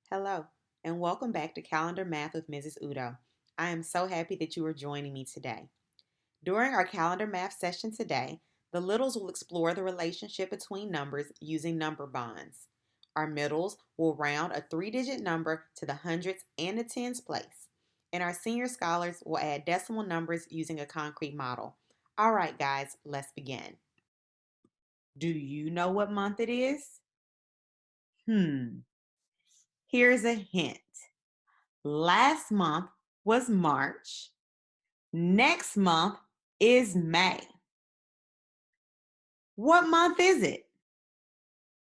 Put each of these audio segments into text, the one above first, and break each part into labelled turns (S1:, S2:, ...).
S1: Hello, and welcome back to Calendar Math with Mrs. Udoh. I am so happy that you are joining me today. During our calendar math session today, the littles will explore the relationship between numbers using number bonds. Our middles will round a 3-digit number to the hundreds and the tens place, and our senior scholars will add decimal numbers using a concrete model. All right, guys, let's begin. Do you know what month it is? Here's a hint. Last month was March. Next month is May. What month is it?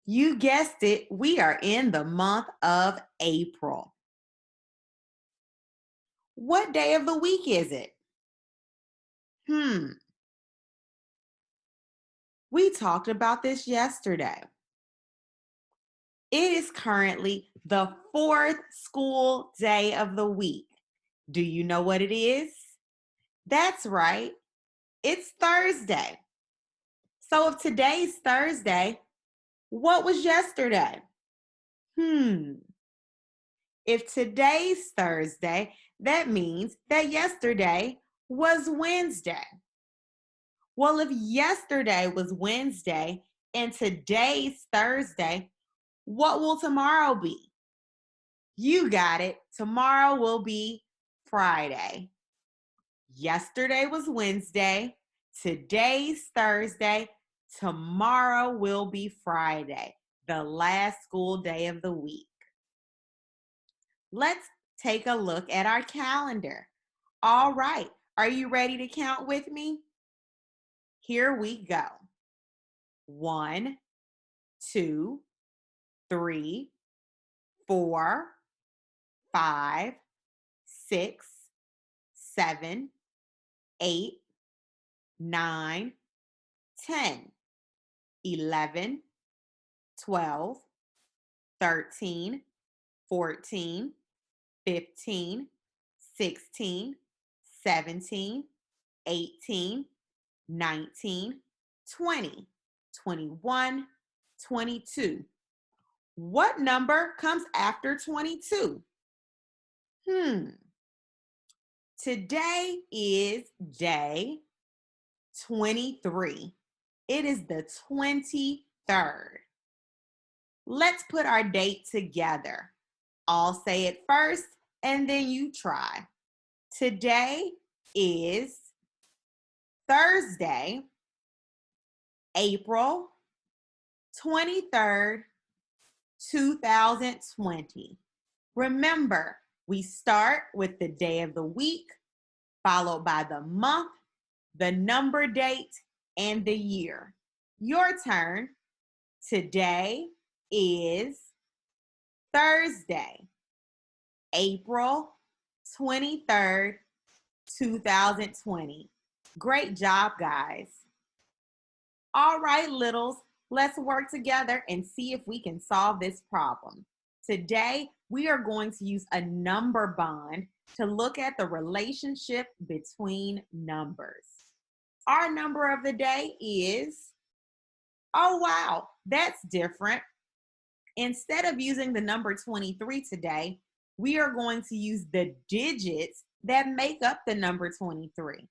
S1: You guessed it. We are in the month of April. What day of the week is it? Hmm. We talked about this yesterday. It is currently the fourth school day of the week. Do you know what it is? That's right. It's Thursday. So if today's Thursday, what was yesterday? Hmm. If today's Thursday, that means that yesterday was Wednesday. Well, if yesterday was Wednesday and today's Thursday, what will tomorrow be? You got it. Tomorrow will be Friday. Yesterday was Wednesday. Today's Thursday. Tomorrow will be Friday, the last school day of the week. Let's take a look at our calendar. All right, are you ready to count with me? Here we go. 1, 2, 3, 4, 5, 6, 7, 8, 9, 10, 11, 12, 13, 14, 15, 16, 17, 18, 19, 20, 21, 22. What number comes after 22? Today is day 23. It is the 23rd. Let's put our date together. I'll say it first and then you try. Today is Thursday, April 23rd, 2020. Remember, we start with the day of the week, followed by the month, the number date, and the year. Your turn. Today is Thursday, April 23rd, 2020. Great job, guys. All right, littles, let's work together and see if we can solve this problem. Today, we are going to use a number bond to look at the relationship between numbers. Our number of the day is, oh wow, that's different. Instead of using the number 23 today, we are going to use the digits that make up the number 23.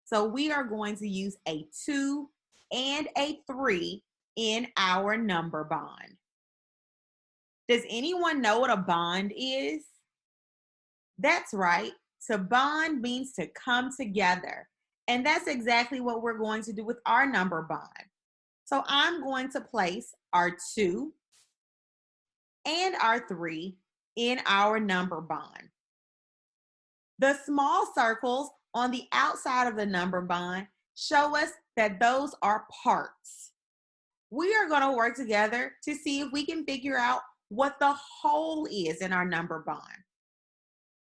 S1: So we are going to use a 2 and a 3 in our number bond. Does anyone know what a bond is? That's right. To bond means to come together. And that's exactly what we're going to do with our number bond. So I'm going to place our 2 and our 3 in our number bond. The small circles on the outside of the number bond show us that those are parts. We are going to work together to see if we can figure out what the whole is in our number bond.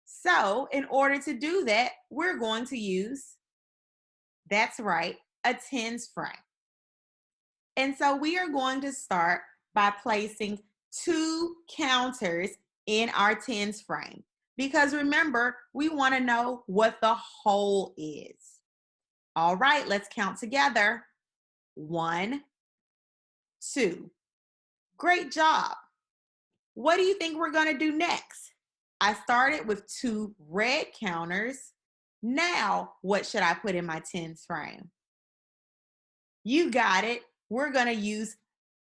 S1: So in order to do that, we're going to use, that's right, a tens frame. And so we are going to start by placing 2 counters in our tens frame. Because remember, we want to know what the whole is. All right, let's count together. 1, 2. Great job. What do you think we're going to do next? I started with 2 red counters. Now, what should I put in my tens frame? You got it. We're going to use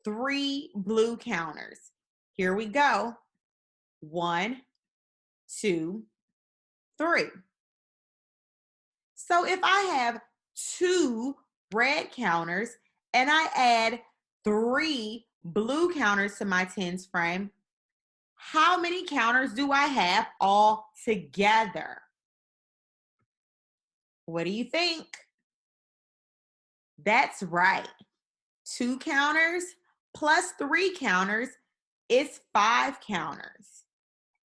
S1: 3 blue counters. Here we go. 1, 2, 3. So if I have 2 red counters and I add 3 blue counters to my tens frame, how many counters do I have all together? What do you think? That's right. 2 counters plus 3 counters is 5 counters.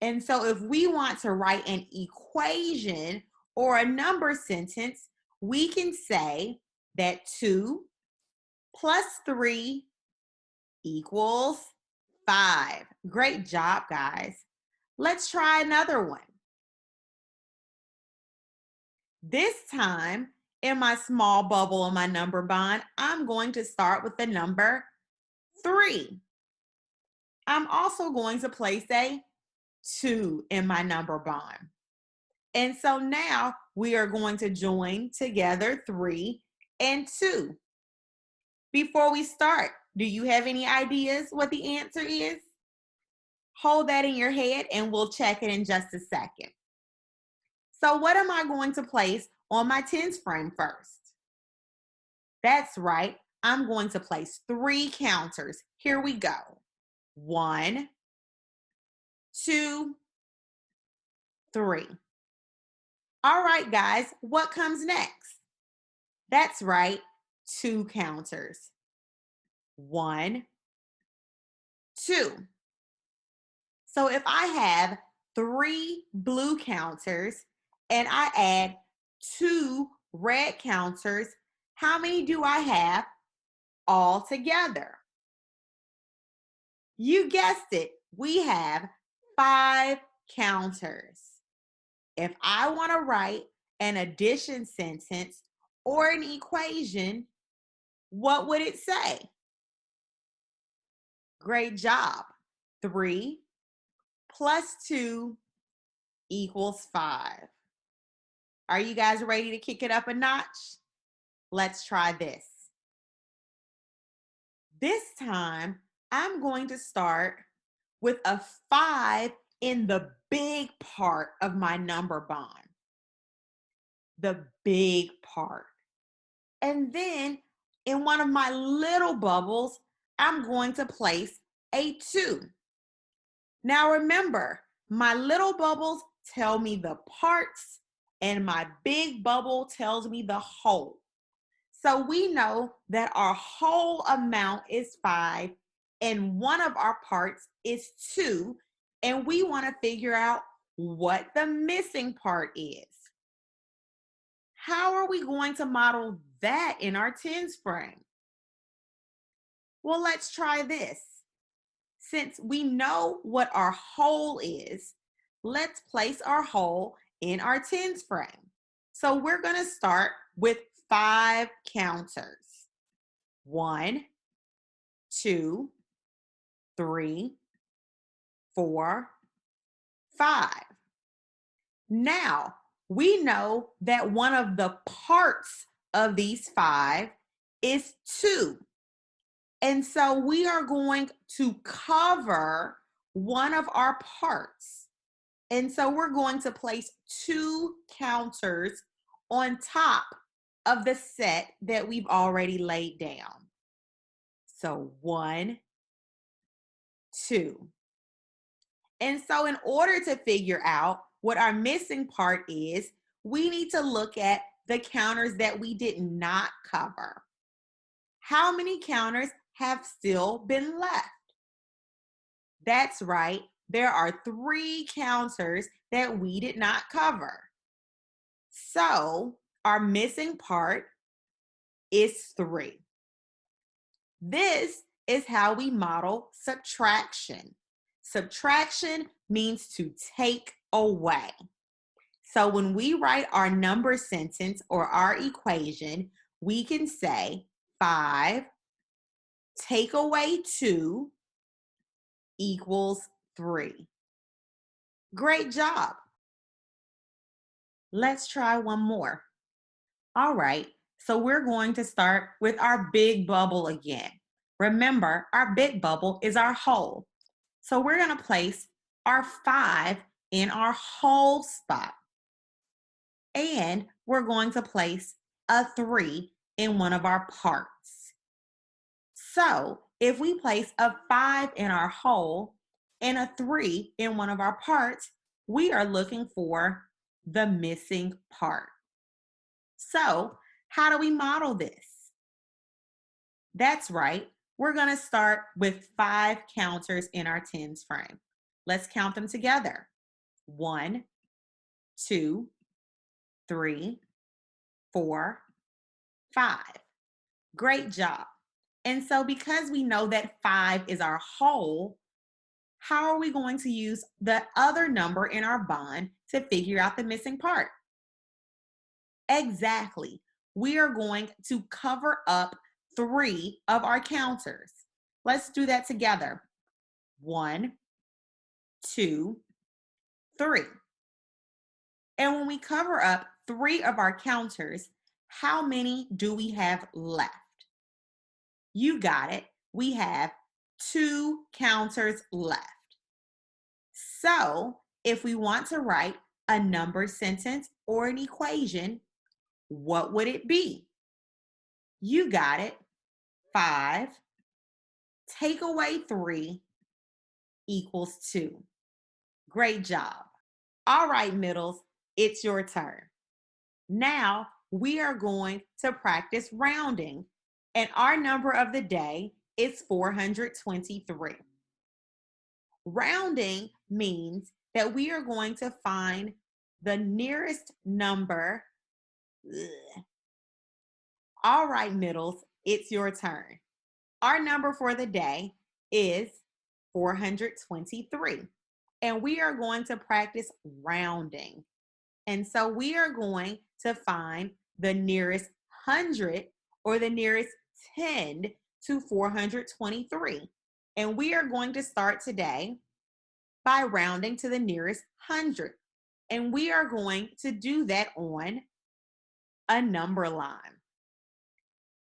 S1: And so if we want to write an equation or a number sentence, we can say that 2 plus 3 equals 5. Great job, guys. Let's try another one. This time, in my small bubble on my number bond, I'm going to start with the number 3. I'm also going to place a 2 in my number bond. And so now we are going to join together 3 and 2. Before we start, do you have any ideas what the answer is? Hold that in your head and we'll check it in just a second. So what am I going to place on my tens frame first? That's right. I'm going to place 3 counters. Here we go. 1, 2, 3. All right, guys, what comes next? That's right, 2 counters. 1, 2. So if I have 3 blue counters and I add 2 red counters, how many do I have all together? You guessed it, we have 5 counters. If I want to write an addition sentence or an equation, what would it say? Great job. 3 plus 2 equals 5. Are you guys ready to kick it up a notch? Let's try this. This time, I'm going to start with a 5 in the big part of my number bond. The big part. And then in one of my little bubbles, I'm going to place a 2. Now remember, my little bubbles tell me the parts and my big bubble tells me the whole. So we know that our whole amount is 5 and one of our parts is 2, and we want to figure out what the missing part is. How are we going to model that in our tens frame? Well, let's try this. Since we know what our whole is, let's place our whole in our tens frame. So we're going to start with 5 counters. 1, 2, 3, 4, 5. Now, we know that one of the parts of these 5 is 2. And so we are going to cover one of our parts. And so we're going to place 2 counters on top of the set that we've already laid down. So 1, 2. And so in order to figure out what our missing part is, we need to look at the counters that we did not cover. How many counters have still been left? That's right, there are 3 counters that we did not cover. So our missing part is 3. This is how we model subtraction. Subtraction means to take away. So when we write our number sentence or our equation, we can say 5 take away 2 equals 3. Great job. Let's try one more. All right, so we're going to start with our big bubble again. Remember, our big bubble is our whole. So we're going to place our 5 in our whole spot. And we're going to place a 3 in one of our parts. So if we place a 5 in our whole and a 3 in one of our parts, we are looking for the missing part. So how do we model this? That's right. We're going to start with 5 counters in our tens frame. Let's count them together. 1, 2, 3, 4, 5. Great job. And so because we know that 5 is our whole, how are we going to use the other number in our bond to figure out the missing part? Exactly. We are going to cover up 3 of our counters. Let's do that together. 1, 2, 3. And when we cover up 3 of our counters, how many do we have left? You got it. We have 2 counters left. So if we want to write a number sentence or an equation, what would it be? You got it. 5 take away 3 equals 2. Great job. All right, middles, it's your turn. Now we are going to practice rounding, and our number of the day is 423. Rounding means that we are going to find the nearest number. All right, middles, it's your turn. Our number for the day is 423, and we are going to practice rounding. And so we are going to find the nearest 100 or the nearest 10 to 423. And we are going to start today by rounding to the nearest 100. And we are going to do that on a number line.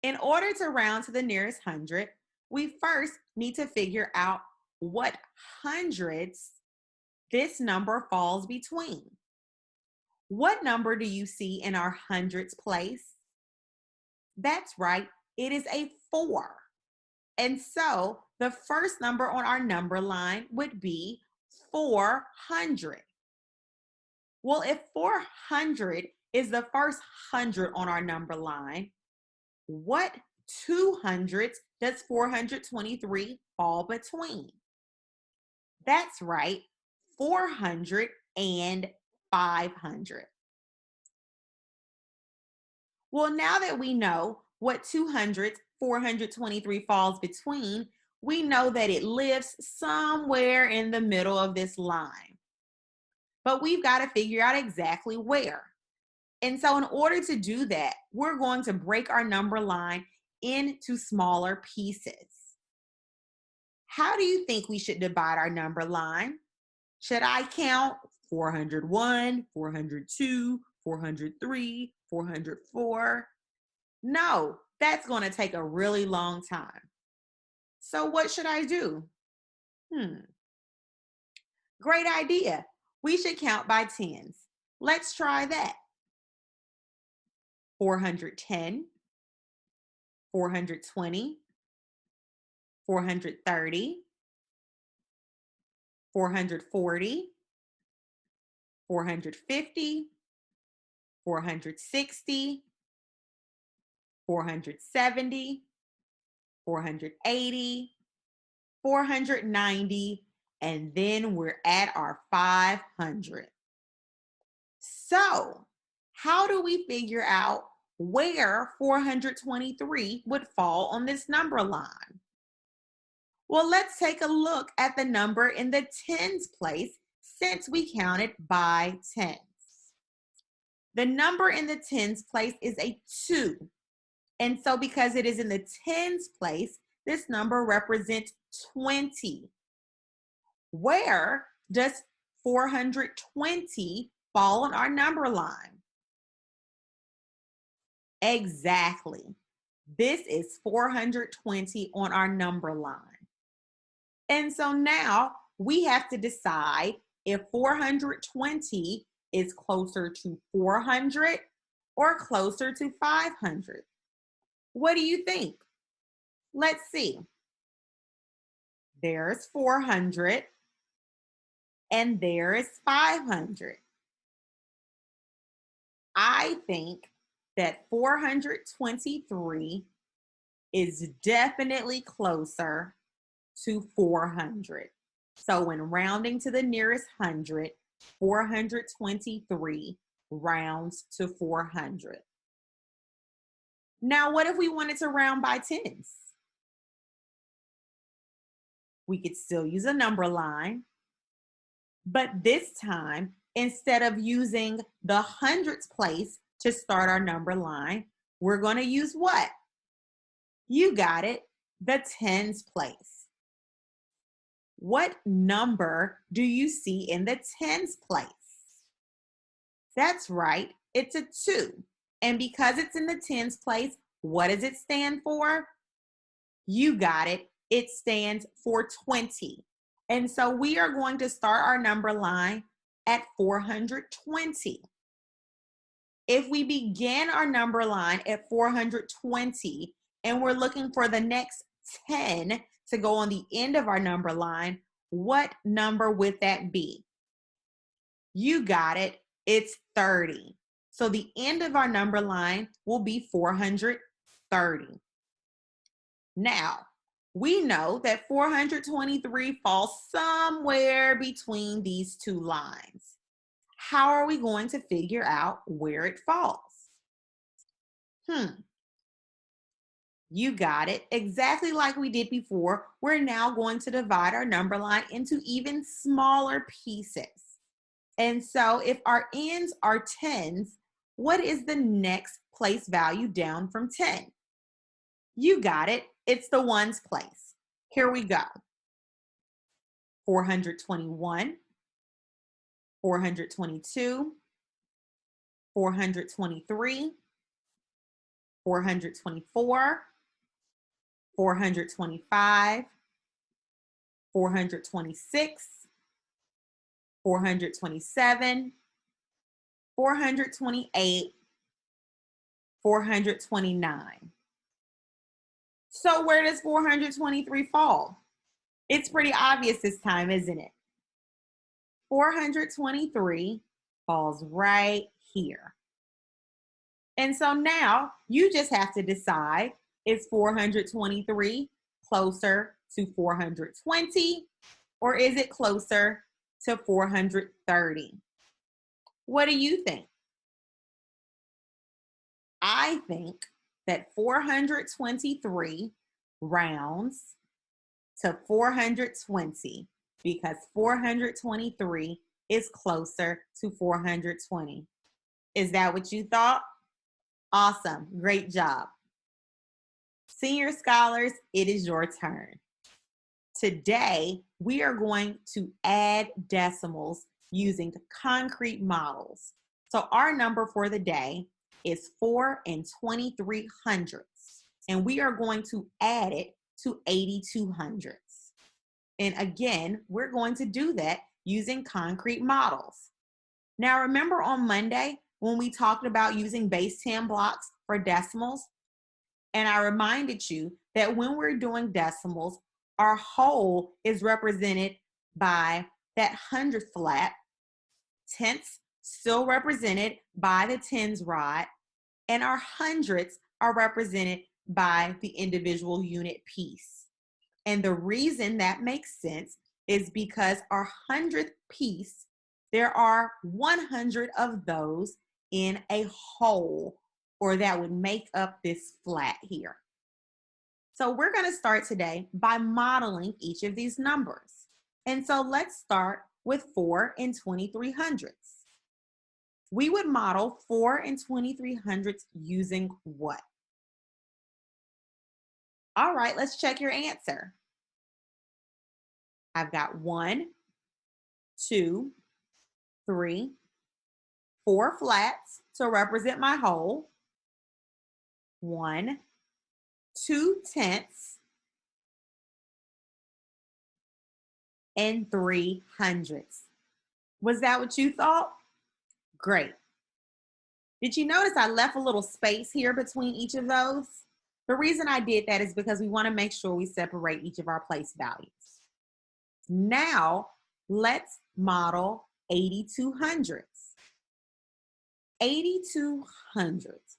S1: In order to round to the nearest 100, we first need to figure out what hundreds this number falls between. What number do you see in our hundreds place? That's right, it is a 4. And so the first number on our number line would be 400. Well, if 400 is the first 100 on our number line, what 200s does 423 fall between? That's right, 400 and 500. Well, now that we know what 200s 423 falls between, we know that it lives somewhere in the middle of this line. But we've got to figure out exactly where. And so in order to do that, we're going to break our number line into smaller pieces. How do you think we should divide our number line? Should I count 401, 402, 403, 404? No, that's going to take a really long time. So what should I do? Great idea. We should count by tens. Let's try that. 410, 420, 430, 440, 450, 460, 470, 480, 490, and then we're at our 500. So, how do we figure out where 423 would fall on this number line? Well, let's take a look at the number in the tens place since we counted by tens. The number in the tens place is a 2. And so because it is in the tens place, this number represents 20. Where does 420 fall on our number line? Exactly. This is 420 on our number line. And so now we have to decide if 420 is closer to 400 or closer to 500. What do you think? Let's see. There's 400 and there is 500. I think that 423 is definitely closer to 400. So when rounding to the nearest hundred, 423 rounds to 400. Now, what if we wanted to round by tens? We could still use a number line, but this time, instead of using the hundreds place to start our number line, we're going to use what? You got it, the tens place. What number do you see in the tens place? That's right, it's a 2. And because it's in the tens place, what does it stand for? You got it, it stands for 20. And so we are going to start our number line at 420. If we begin our number line at 420 and we're looking for the next 10 to go on the end of our number line, what number would that be? You got it, it's 30. So the end of our number line will be 430. Now, we know that 423 falls somewhere between these two lines. How are we going to figure out where it falls? You got it. Exactly like we did before, we're now going to divide our number line into even smaller pieces. And so if our ends are tens, what is the next place value down from 10? You got it. It's the ones place. Here we go. 421, 422, 423, 424, 425, 426, 427, 428, 429. So where does 423 fall? It's pretty obvious this time, isn't it? 423 falls right here. And so now you just have to decide, is 423 closer to 420 or is it closer to 430? What do you think? I think that 423 rounds to 420 because 423 is closer to 420. Is that what you thought? Awesome, great job. Senior scholars, it is your turn. Today, we are going to add decimals using concrete models. So our number for the day is 4 23/100, and we are going to add it to 82/100. And again, we're going to do that using concrete models. Now, remember on Monday when we talked about using base 10 blocks for decimals? And I reminded you that when we're doing decimals, our whole is represented by that hundredth flat, tenths still represented by the tens rod, and our hundredths are represented by the individual unit piece. And the reason that makes sense is because our hundredth piece, there are 100 of those in a whole, or that would make up this flat here. So we're going to start today by modeling each of these numbers. And so let's start with 4 23/100. We would model 4 23/100 using what? All right, let's check your answer. I've got 1, 2, 3, 4 flats to represent my whole, 1, 2 tenths, and 3 hundredths. Was that what you thought? Great. Did you notice I left a little space here between each of those? The reason I did that is because we want to make sure we separate each of our place values. Now, let's model 82 hundredths. 82 hundredths.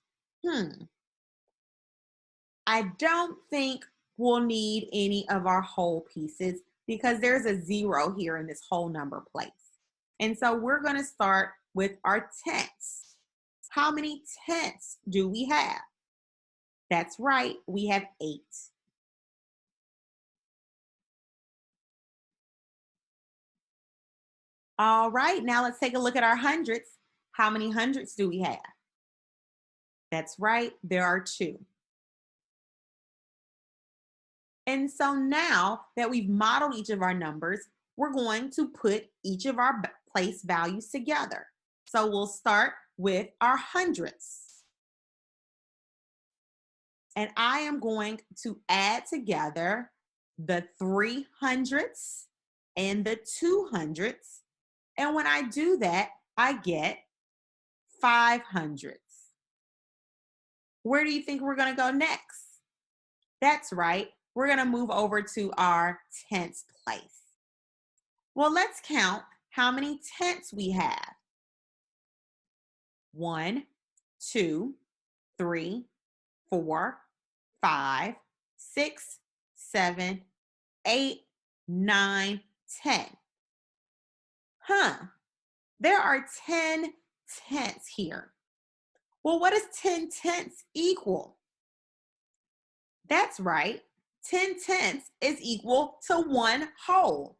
S1: I don't think we'll need any of our whole pieces because there's a 0 here in this whole number place. And so we're going to start with our tenths. How many tenths do we have? That's right, we have 8. All right, now let's take a look at our hundredths. How many hundredths do we have? That's right, there are 2. And so now that we've modeled each of our numbers, we're going to put each of our place values together. So we'll start with our hundredths. And I am going to add together the 3 hundredths and the 2 hundredths. And when I do that, I get 5 hundredths. Where do you think we're going to go next? That's right. We're going to move over to our tenths place. Well, let's count how many tenths we have. 1, 2, 3, 4, 5, 6, 7, 8, 9, 10. There are 10 tenths here. Well, what does 10 tenths equal? That's right. 10 tenths is equal to 1 whole.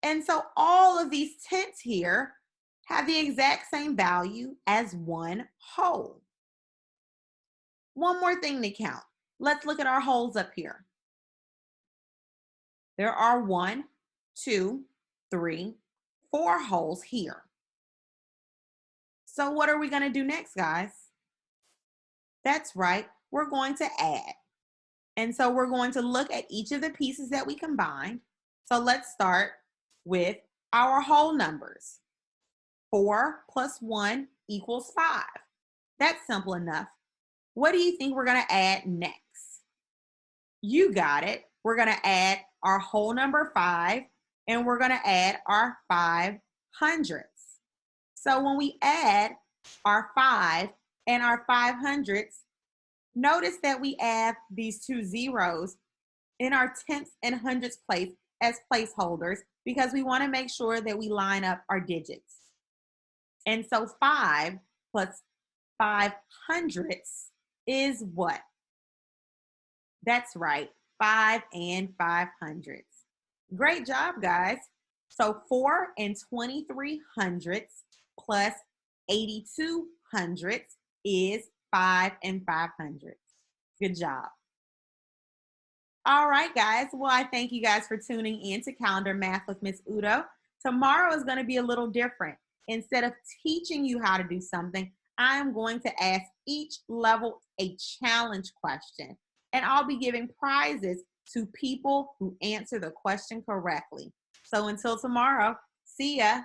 S1: And so all of these tenths here have the exact same value as 1 whole. One more thing to count. Let's look at our wholes up here. There are 1, 2, 3, 4 wholes here. So what are we going to do next, guys? That's right. We're going to add. And so we're going to look at each of the pieces that we combined. So let's start with our whole numbers. 4 plus 1 equals 5. That's simple enough. What do you think we're going to add next? You got it. We're going to add our whole number 5, and we're going to add our 5 hundredths. So when we add our 5 and our 5 hundredths, notice that we add these 2 zeros in our tenths and hundredths place as placeholders because we want to make sure that we line up our digits. And so 5 plus 5 hundredths is what? That's right, 5 and 5 hundredths. Great job, guys. So 4 and 23 hundredths plus 82 hundredths is 5 and 5 hundredths. Good job. All right, guys. Well, I thank you guys for tuning in to Calendar Math with Miss Udoh. Tomorrow is going to be a little different. Instead of teaching you how to do something, I am going to ask each level a challenge question. And I'll be giving prizes to people who answer the question correctly. So until tomorrow, see ya.